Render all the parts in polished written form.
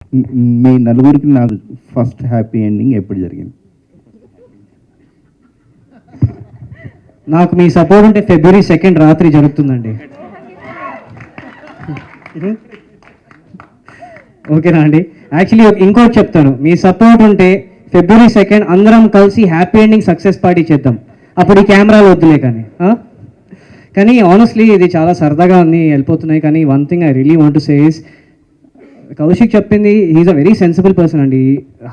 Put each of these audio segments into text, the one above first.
మీ నలుగురికి నాకు first happy ending ఎప్పుడు జరిగింది? నాకు మీ సపోర్ట్ ఉంటే February 2 రాత్రి జరుగుతుందండి. ఓకేనా అండి? యాక్చువల్లీ ఇంకోటి చెప్తాను, మీ సపోర్ట్ ఉంటే February 2 అందరం కలిసి హ్యాపీ ఎండింగ్ సక్సెస్ పార్టీ చేద్దాం. అప్పుడు ఈ కెమెరాలు వద్దులే కానీ. కానీ ఆనెస్ట్లీ ఇది చాలా సరదాగా అన్నీ వెళ్ళిపోతున్నాయి. కానీ one thing I really want to say is, Kaushik చెప్పింది, he is a very sensible person అండి.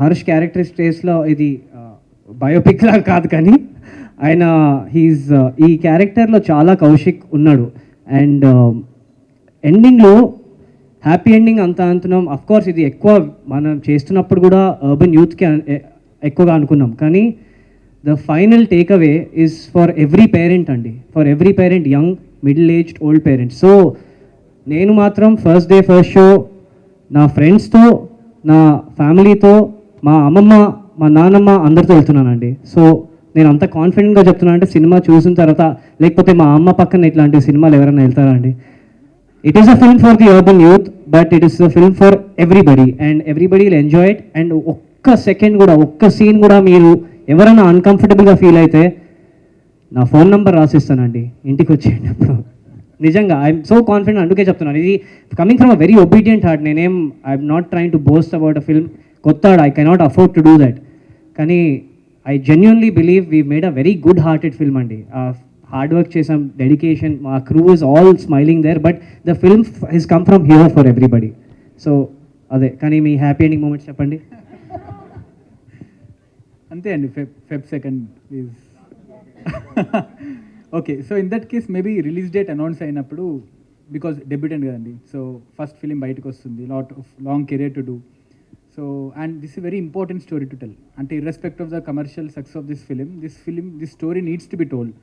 హర్ష్ క్యారెక్టర్ స్టేజ్లో ఇది బయోపిక్ లాగా కాదు, కానీ ఆయన ఈ క్యారెక్టర్లో చాలా కౌశిక్ ఉన్నాడు. అండ్ ఎండింగ్లో హ్యాపీ ఎండింగ్ అంతా అంటున్నాం. అఫ్కోర్స్ ఇది ఎక్కువ మనం చేస్తున్నప్పుడు కూడా అర్బన్ యూత్కి ఎక్కువగా అనుకున్నాం. కానీ the final take away is for every parent అండి, for every parent, young, middle aged, old parents. So నేను మాత్రం ఫస్ట్ డే ఫస్ట్ షో నా ఫ్రెండ్స్తో, నా ఫ్యామిలీతో, మా అమ్మమ్మ, మా నాన్నమ్మ అందరితో వెళ్తున్నానండి. సో నేను అంత కాన్ఫిడెంట్గా చెప్తున్నాను అంటే సినిమా చూసిన తర్వాత, లేకపోతే మా అమ్మ పక్కన ఇట్లాంటి సినిమాలు ఎవరైనా వెళ్తారా అండి? It is a film for the urban youth, but it is a film for everybody, and everybody will enjoy it. And ఒక్క సెకండ్ కూడా, ఒక్క సీన్ కూడా మీరు ఎవరైనా అన్కంఫర్టబుల్గా ఫీల్ అయితే నా ఫోన్ నెంబర్ రాసిస్తానండి, ఇంటికి వచ్చేయండి. అప్పుడు నిజంగా ఐఎమ్ సో కాన్ఫిడెంట్, అందుకే చెప్తున్నాను. ఇది coming from a very obedient heart. I'm not trying to boast about a film. కొత్త I cannot afford to do that. కానీ I genuinely believe we made a very good hearted film అండి. Hard work చేసాం, dedication, మా crew is all smiling there, but the film has come from here for everybody. So అదే. కానీ మీ happy ending moments చెప్పండి. అంతే అండి. Feb 2 is okay. So in that case maybe release date announce అయినప్పుడు, because debutante కదండి, so first film బయటకు వస్తుంది, lot of long career to do. So and this is very important story to tell. అంటే irrespective of the commercial success of this story needs to be told.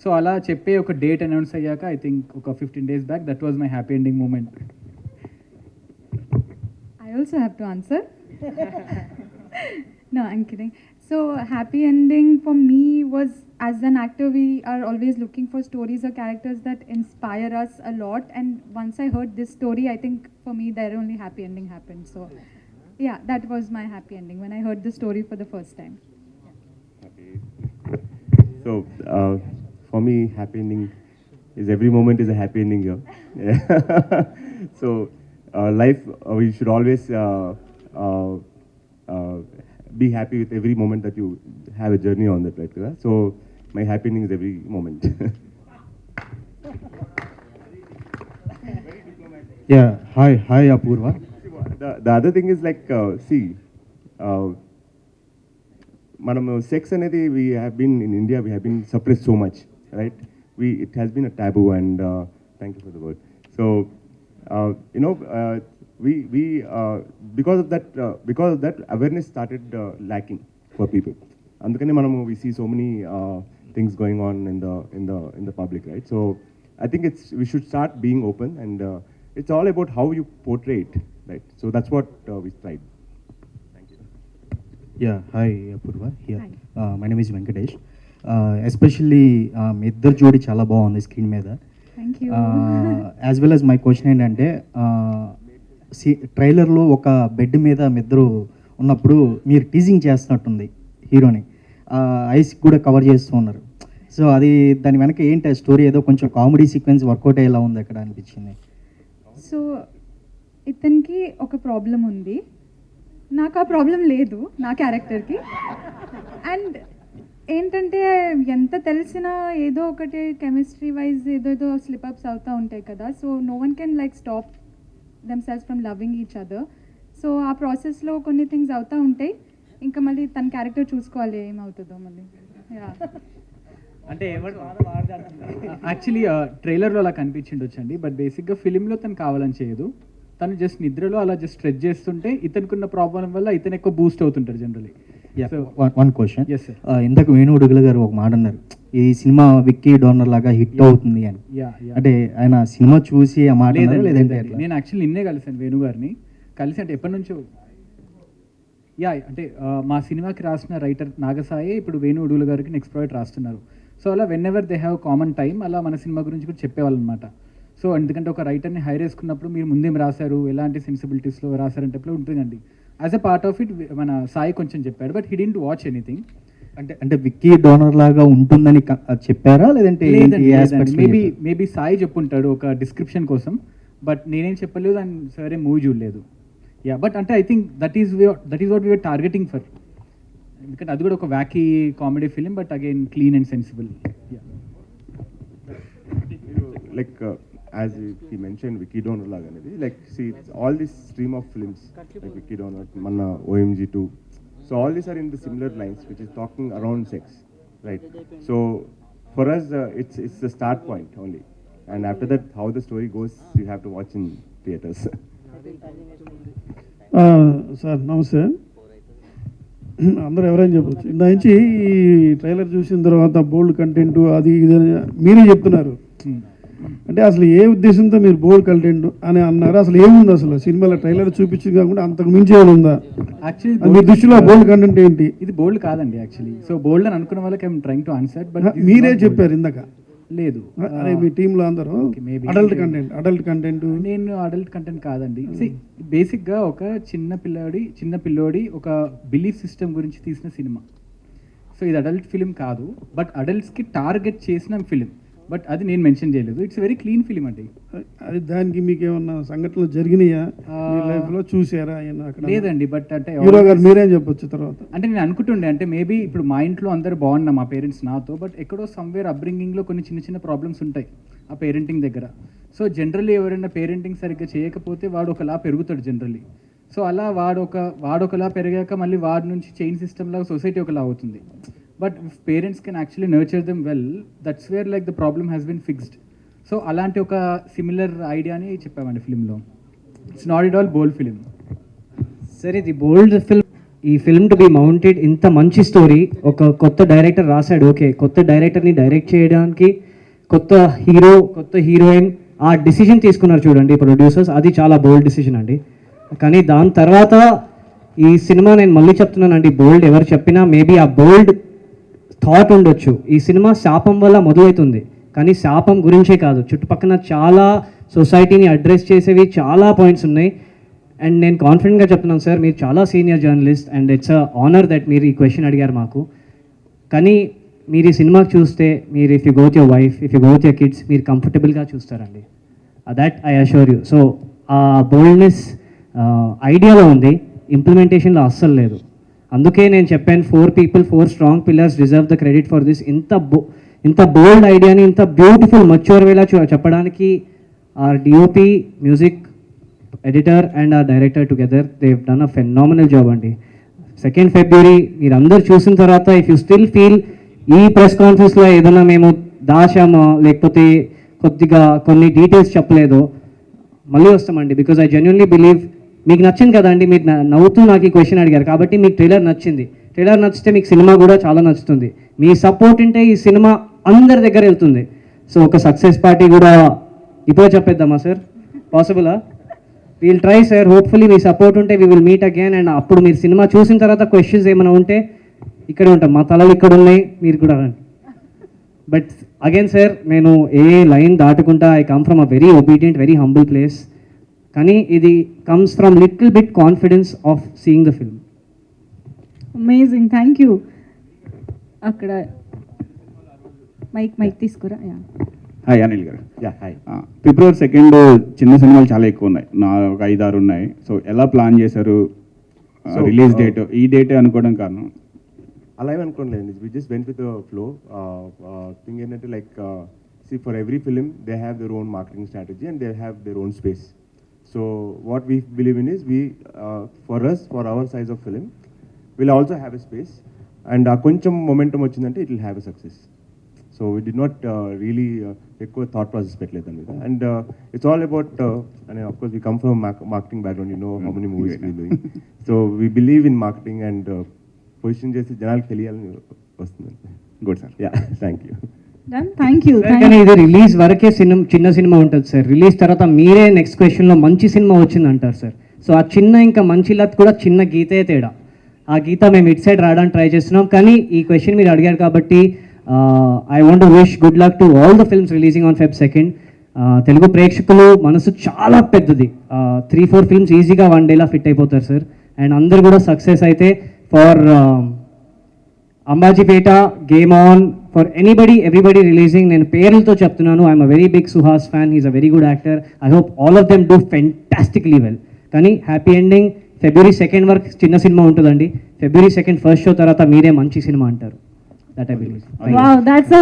So అలా చెప్పే ఒక date announce అయ్యాక, I think ఒక 15 days back, that was my happy ending moment. I also have to answer. No, I'm kidding. So, happy ending for me was, as an actor, we are always looking for stories or characters that inspire us a lot. And once I heard this story, I think for me, there only happy ending happened. So, yeah, that was my happy ending when I heard the story for the first time. So, for me, happy ending is every moment is a happy ending here. So, life, we should always be happy with every moment that you have a journey on that, right? So, my happy ending is every moment. Yeah, hi Apurva. The other thing is like, see, manam sex anedi, we have been in India, we have been suppressed so much, right? It has been a taboo, and thank you for the word. So, you know, we because of that awareness started lacking for people. Andukane manamu we see so many things going on in the public, right? So I think we should start being open, and it's all about how you portray it, right? So that's what we tried. Thank you. Yeah, hi Apurva here. My name is Venkatesh. Especially మీ ఇద్దరు జోడి చాలా బాగుంది screen మీద. Thank you. As well as my question ఏంటంటే, ట్రైలర్లో ఒక bed మీద మీ ఇద్దరు ఉన్నప్పుడు మీరు టీజింగ్ చేస్తున్నట్టుంది హీరోని, ఐస్ కూడా కవర్ చేస్తూ ఉన్నారు. సో అది దాని వెనక ఏంటి స్టోరీ? ఏదో కొంచెం కామెడీ సీక్వెన్స్ వర్కౌట్ అయ్యేలా ఉంది అక్కడ అనిపించింది. సో ఇతనికి ఒక ప్రాబ్లం ఉంది, నాకు ఆ ప్రాబ్లం లేదు నా క్యారెక్టర్కి. అండ్ ఏంటంటే, ఎంత తెలిసినా ఏదో ఒకటి కెమిస్ట్రీ వైజ్ ఏదో స్లిప్అప్స్ అవుతూ ఉంటాయి కదా. So no one can like stop themselves from loving each other. So uh ప్రాసెస్లో కొన్ని థింగ్స్ అవుతూ ఉంటాయి. ఇంకా మళ్ళీ తన క్యారెక్టర్ చూసుకోవాలి ఏమవుతుందో మళ్ళీ. అంటే యాక్చువల్లీ ట్రైలర్లో అలా కనిపించిండొచ్చండి, బట్ బేసిక్గా ఫిలింలో తను కావాలని చేయదు. తను జస్ట్ నిద్రలో అలా జస్ట్ స్ట్రెచ్ చేస్తుంటే ఇతనుకున్న ప్రాబ్లం వల్ల ఇతను ఎక్కువ బూస్ట్ అవుతుంటారు generally. One question. Yes, sir. ఇందాక వేణు ఉడుగుల గారు ఒక మాట అన్నారు, ఈ సినిమా విక్కీ డోనర్ లాగా హిట్ అవుతుంది అని. అంటే ఆయన సినిమా చూసి ఆ మాట లేదంటే నేను యాక్చువల్లీ నిన్నే కలిసాను వేణు గారిని. కలిసి అంటే ఎప్పటి నుంచో, అంటే మా సినిమాకి రాసిన రైటర్ నాగసాయి ఇప్పుడు వేణు ఉడుగుల గారికి నెక్స్ట్ ప్రాజెక్ట్ రాస్తున్నారు. సో అలా when ever they have common time, అలా మన సినిమా గురించి కూడా చెప్పేవాళ్ళు అనమాట. సో ఎందుకంటే ఒక రైటర్ని హైర్ చేసుకున్నప్పుడు మీరు ముందేం రాశారు, ఎలాంటి సెన్సిబిలిటీస్లో రాశారంటే ఉంటుందండి. As a part of it మన సాయి కొంచెం చెప్పాడు, but he didn't watch anything. అంటే విక్కీ డోనర్ లాగా ఉంటుందని చెప్పారా, లేదంటే మేబీ సాయి చెప్పుంటాడు ఒక డిస్క్రిప్షన్ కోసం, బట్ నేనేం చెప్పలేదు అండ్ సరే మూవీ చూడలేదు. యా, బట్ అంటే I think that is what we are targeting for, ఎందుకంటే అది కూడా ఒక wacky comedy film, but again clean and sensible. Like as he mentioned, Vicky Donor laga anedi, like see it's all this stream of films like Vicky Donor, Manna, OMG2, so all these are in the similar lines which is talking around sex, right? So for us it's the start point only, and after that how the story goes you have to watch in theaters. Sir నమస్తే. అందరూ ఎవరైనా చెప్పచ్చు. ఇందా నుంచి ఈ trailer చూసిన తర్వాత బోల్డ్ content అది ఇది మీరే చెప్తున్నారు. అంటే అసలు ఏ ఉద్దేశంతో మీరు బోల్డ్ కంటెంట్ అని అన్నారు? అసలు ఏముంది అసలు సినిమాలో ట్రైలర్ చూపించింది కాకుండా అంతకు మించి ఏమైనా ఉందా? యాక్చువల్లీ మీ దృష్టిలో బోల్డ్ కంటెంట్ ఏంటి? ఇది బోల్డ్ కాదండి యాక్చువల్లీ. సో బోల్డ్ అని అనుకున్న వాళ్ళకి I'm trying to answer, but మీరే చెప్పారు ఇందాక. లేదు, అరే మీ టీంలో అందరూ అడల్ట్ కంటెంట్. నేను అడల్ట్ కంటెంట్ కాదండి. బేసిక్గా ఒక చిన్న పిల్లోడి ఒక బిలీఫ్ సిస్టమ్ గురించి తీసిన సినిమా. సో ఇది అడల్ట్ ఫిలిం కాదు, బట్ అడల్ట్స్కి టార్గెట్ చేసిన ఫిలిం, బట్ అది నేను మెన్షన్ చేయలేదు. ఇట్స్ వెరీ క్లీన్ ఫిలిం అండి. అది దానికి మీకు ఏమన్నా సంఘటనలు జరిగినాయా మీ లైఫ్లో, చూసారా? లేదండి, బట్ అంటే హీరో గారు మీరేం చెప్పొచ్చు తర్వాత? అంటే నేను అనుకుంటుండే, అంటే మేబీ ఇప్పుడు మా ఇంట్లో అందరూ బాగున్నా మా పేరెంట్స్ నాతో, బట్ ఎక్కడో సమ్వేర్ అప్బ్రింగింగ్లో కొన్ని చిన్న ప్రాబ్లమ్స్ ఉంటాయి ఆ పేరెంటింగ్ దగ్గర. సో జనరల్లీ ఎవరైనా పేరెంటింగ్ సరిగ్గా చేయకపోతే వాడు ఒకలా పెరుగుతాడు జనరల్లీ. సో అలా వాడొకలా పెరిగాక మళ్ళీ వాడి నుంచి చైన్ సిస్టమ్ లాగా సొసైటీ ఒకలా అవుతుంది. But if parents can actually nurture them well, that's where like the problem has been fixed. So అలాంటి ఒక సిమిలర్ ఐడియాని చెప్పామండి ఫిలింలో. It's not it all bold film. సరే, ఇది బోల్డ్ ఫిల్మ్. ఈ ఫిల్మ్ టు బి మౌంటెడ్, ఇంత మంచి స్టోరీ ఒక కొత్త డైరెక్టర్ రాశాడు. ఓకే, కొత్త డైరెక్టర్ని డైరెక్ట్ చేయడానికి కొత్త హీరో, కొత్త హీరోయిన్ ఆ డిసిజన్ తీసుకున్నారు చూడండి ప్రొడ్యూసర్స్, అది చాలా బోల్డ్ డిసిజన్ అండి. కానీ దాని తర్వాత ఈ సినిమా, నేను మళ్ళీ చెప్తున్నానండి, బోల్డ్ ఎవరు చెప్పినా మేబీ ఆ బోల్డ్ థాట్ ఉండొచ్చు. ఈ సినిమా శాపం వల్ల మొదలవుతుంది, కానీ శాపం గురించే కాదు, చుట్టుపక్కల చాలా సొసైటీని అడ్రస్ చేసేవి చాలా పాయింట్స్ ఉన్నాయి. అండ్ నేను కాన్ఫిడెంట్గా చెప్తున్నాను సార్, మీరు చాలా senior journalist and it's a honour that మీరు ఈ క్వశ్చన్ అడిగారు మాకు. కానీ మీరు ఈ సినిమాకి చూస్తే, మీరు if you go with your wife, if you go with your kids, మీరు కంఫర్టబుల్గా చూస్తారండి. That I assure you. So uh boldness ఐడియాలో ఉంది, ఇంప్లిమెంటేషన్లో అస్సలు లేదు. అందుకే నేను చెప్పాను 4 strong pillars deserve the credit for this. ఇంత బోల్డ్ ఐడియాని ఇంత బ్యూటిఫుల్ మచ్యూర్ వేలా చెప్పడానికి our DOP, music editor and our director together they have done a phenomenal job అండి. 2nd February మీరు అందరు చూసిన తర్వాత ఇఫ్ యూ స్టిల్ ఫీల్ ఈ ప్రెస్ కాన్ఫరెన్స్లో ఏదైనా మేము దాచామో లేకపోతే కొద్దిగా కొన్ని డీటెయిల్స్ చెప్పలేదో మళ్ళీ వస్తామండి. బికాజ్ ఐ జెన్యున్లీ బిలీవ్ మీకు నచ్చింది కదండి, మీరు నవ్వుతూ నాకు ఈ క్వశ్చన్ అడిగారు కాబట్టి మీకు ట్రైలర్ నచ్చింది. ట్రైలర్ నచ్చితే మీకు సినిమా కూడా చాలా నచ్చుతుంది. మీ సపోర్ట్ ఉంటే ఈ సినిమా అందరి దగ్గర వెళ్తుంది. సో ఒక సక్సెస్ పార్టీ కూడా ఇప్పుడు చెప్పేద్దామా సార్? పాసిబులా? We'll try sir. హోప్ఫుల్లీ మీ సపోర్ట్ ఉంటే we will meet again. And అప్పుడు మీరు సినిమా చూసిన తర్వాత క్వశ్చన్స్ ఏమైనా ఉంటే ఇక్కడే ఉంటాం, మా తలలు ఇక్కడ ఉన్నాయి, మీరు కూడా రండి. బట్ అగైన్ సార్, నేను ఏ లైన్ దాటుకుంటా I come from a very obedient, very humble place. కానీ ఇది comes from little bit confidence of seeing the film. Amazing, thank you. అక్కడ మైక్ తీసుకురా. Hi Anil garu. Yeah, hi. February 2nd చిన్న సినిమాలు చాలా ఎక్కువ ఉన్నాయి, నా ఒక 5-6 ఉన్నాయి. సో ఎలా ప్లాన్ చేశారు రిలీజ్ డేట్? ఈ డేటే అనుకోవడం కారణం? అలా ఏమనుకోలేదు, we just went with the flow. Thing ఏంటంటే like see for every film they have their own marketing strategy and they have their own space. So what we believe in is for us, for our size of film, we'll also have a space and కొంచెం momentum వచ్చిందంటే it will have a success. So we did not really ఎక్కువ thought process పెట్టలేదు దాని మీద. And it's all about, and of course we come from marketing background, you know how many movies we doing. So we believe in marketing and position చేసి జనాలకు తెలియాలని వస్తుంది. Good sir. Yeah, thank you. Thank you. కానీ ఇది release వరకే చిన్న cinema ఉంటుంది sir. Release తర్వాత మీరే నెక్స్ట్ క్వశ్చన్లో మంచి సినిమా వచ్చింది అంటారు సార్. సో ఆ చిన్న ఇంకా మంచి లత్ కూడా చిన్న గీతే తేడా. ఆ గీత మేము ఇట్ సైడ్ రావడానికి ట్రై చేస్తున్నాం. కానీ ఈ క్వశ్చన్ మీరు అడిగారు కాబట్టి I want to wish good luck to all the films releasing on Feb 2nd. Telugu ప్రేక్షకులు మనసు చాలా పెద్దది. 3-4 ఫిల్మ్స్ ఈజీగా 1 డేలా ఫిట్ అయిపోతారు సార్. అండ్ అందరు కూడా సక్సెస్ అయితే for Ambajipeta, game on, for everybody releasing. నేను పేర్లతో చెప్తున్నాను, I'm a very big Suhas fan, he's a very good actor. I hope all of them do fantastically well. కానీ హ్యాపీ ఎండింగ్. February 2nd వరకు చిన్న cinema ఉంటుందండి. February 2nd ఫస్ట్ షో తర్వాత మీరే మంచి సినిమా అంటారు. That I believe. Wow, that's a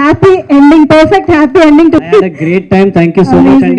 happy ending, perfect happy ending to I had a great time. Thank you so much. Amazing. And